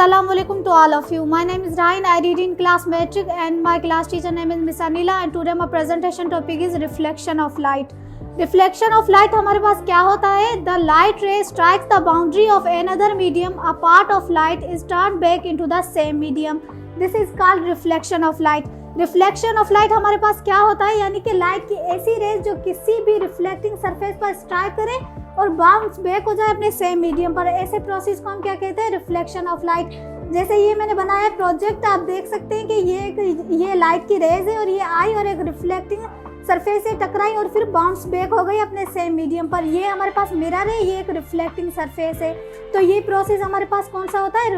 Assalamualaikum to all of you. My name is Ryan. I read in class metric and my class teacher name is Miss Anila and today my presentation topic is reflection of light. Reflection of light हमारे पास क्या होता है? The light ray strikes the boundary of another medium. A part of light is turned back into the same medium. This is called reflection of light. Reflection of light हमारे पास क्या होता है, यानी कि लाइट की ऐसी रेज जो किसी भी रिफ्लेक्टिंग सरफेस पर स्ट्राइक करे और बाउंस बैक हो जाए अपने सेम मीडियम पर। ऐसे प्रोसेस को हम क्या कहते हैं? Reflection of light. जैसे ये मैंने बनाया प्रोजेक्ट, आप देख सकते हैं कि ये लाइट की रेज है और ये आई और एक रिफ्लेक्टिंग सरफेस से टकराई और फिर बाउंस बैक हो गई अपने सेम मीडियम पर। ये हमारे पास मिरर है, ये एक रिफ्लेक्टिंग सरफेस है। तो ये प्रोसेस हमारे पास कौन सा होता है?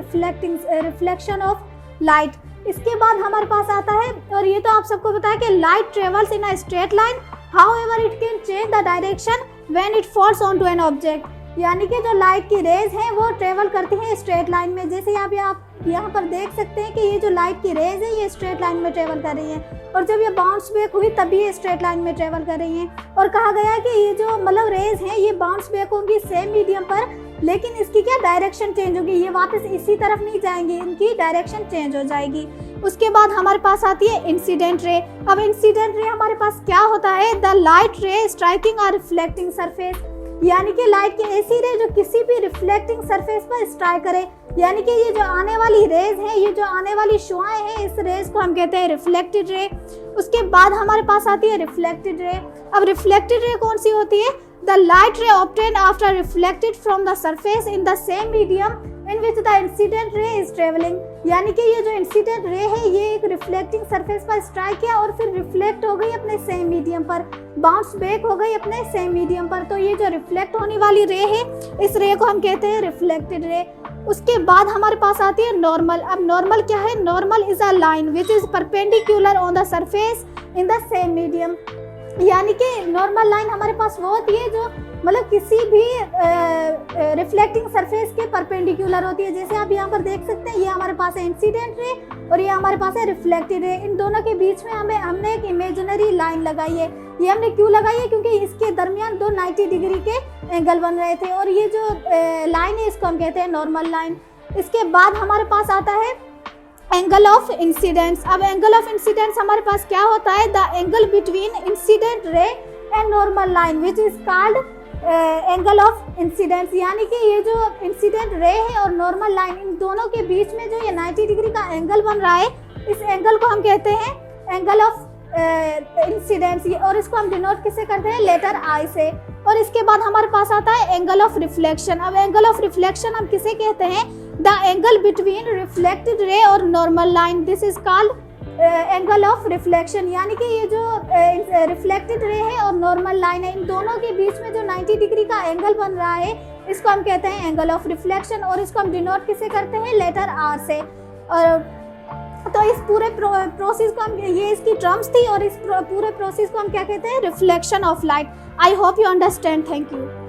Reflection of light. इसके बाद हमारे पास आता है, और ये तो आप सबको पता है कि light travels in a straight line, however it can change the direction when it falls onto an object. यानी कि जो लाइट की रेज हैं वो ट्रेवल करती हैं स्ट्रेट लाइन में। जैसे आप यहाँ पर देख सकते हैं कि ये जो लाइट की रेज है ये स्ट्रेट लाइन में ट्रेवल कर रही है, और जब ये बाउंस बैक हुई तभी ये स्ट्रेट लाइन में ट्रेवल कर रही हैं। और कहा गया कि ये जो मतलब रेज हैं ये बाउंस बैक होंगी सेम मीडियम पर, लेकिन इसकी क्या डायरेक्शन चेंज होगी, ये वापस इसी तरफ नहीं जाएंगी, इनकी डायरेक्शन चेंज हो जाएगी। उसके बाद हमारे पास आती है इंसिडेंट रे। अब इंसिडेंट रे हमारे पास क्या होता है? द लाइट रे स्ट्राइकिंग और रिफ्लेक्टिंग सरफेस, यानी कि लाइट की ऐसी रे जो किसी भी रिफ्लेक्टिंग सरफेस पर स्ट्राइक करे। यानी कि ये जो आने वाली रेज है, ये जो आने वाली शुआएं हैं, इस रेज को हम कहते हैं रिफ्लेक्टेड रे। उसके बाद हमारे पास आती है रिफ्लेक्टेड रे। अब रिफ्लेक्टेड रे कौन सी होती है? द लाइट रे obtain after reflected from the surface in the same medium in which the incident ray is travelling. यानी कि ये जो इंसिडेंट रे है ये एक रिफ्लेक्टिंग सरफेस पर स्ट्राइक किया और फिर रिफ्लेक्ट हो गई अपने सेम मीडियम पर, बाउंस बैक हो गई अपने सेम मीडियम पर। तो ये जो रिफ्लेक्ट होने वाली रे है, इस रे को हम कहते हैं रिफ्लेक्टेड रे। उसके बाद हमारे पास आती है नॉर्मल। अब नॉर्मल क्या है? Normal is a line which is perpendicular on the surface in the same medium. यानी कि नॉर्मल लाइन हमारे पास वो होती है जो मतलब किसी भी रिफ्लेक्टिंग सरफेस के परपेंडिकुलर होती है। जैसे आप यहाँ पर देख सकते हैं, ये हमारे पास है इंसिडेंट रे और ये हमारे पास है रिफ्लेक्टेड रे। इन दोनों के बीच में हमने एक इमेजिनरी लाइन लगाई है। ये हमने क्यों लगाई है? क्योंकि इसके दरमियान दो 90 डिग्री के एंगल बन रहे थे, और ये जो लाइन है इसको हम कहते हैं नॉर्मल लाइन। इसके बाद हमारे पास आता है एंगल ऑफ इंसिडेंस। अब एंगल ऑफ इंसिडेंस हमारे पास क्या होता है? The angle between incident ray and normal line which is called angle of incidence. यानी कि ये जो इंसिडेंट रे है और नॉर्मल लाइन, इन दोनों के बीच में जो ये 90 डिग्री का एंगल बन रहा है, इस एंगल को हम कहते हैं एंगल ऑफ इंसिडेंस। और इसको हम डिनोट किससे करते हैं? लेटर आई से। और इसके बाद हमारे पास आता है एंगल ऑफ रिफ्लेक्शन। अब एंगल ऑफ रिफ्लेक्शन हम किसे कहते हैं? The angle between reflected ray और normal line, this is called angle of reflection. यानी कि ये जो रिफ्लेक्टेड रे है और नॉर्मल लाइन है, इन दोनों के बीच में जो 90 डिग्री का एंगल बन रहा है, इसको हम कहते हैं एंगल ऑफ रिफ्लेक्शन। और इसको हम डिनोट किसे करते हैं? लेटर आर से। और तो इस पूरे प्रोसेस को हम, ये इसकी टर्म्स थी, और इस पूरे प्रोसेस को हम क्या कहते हैं? Reflection of light. I hope you understand. Thank you.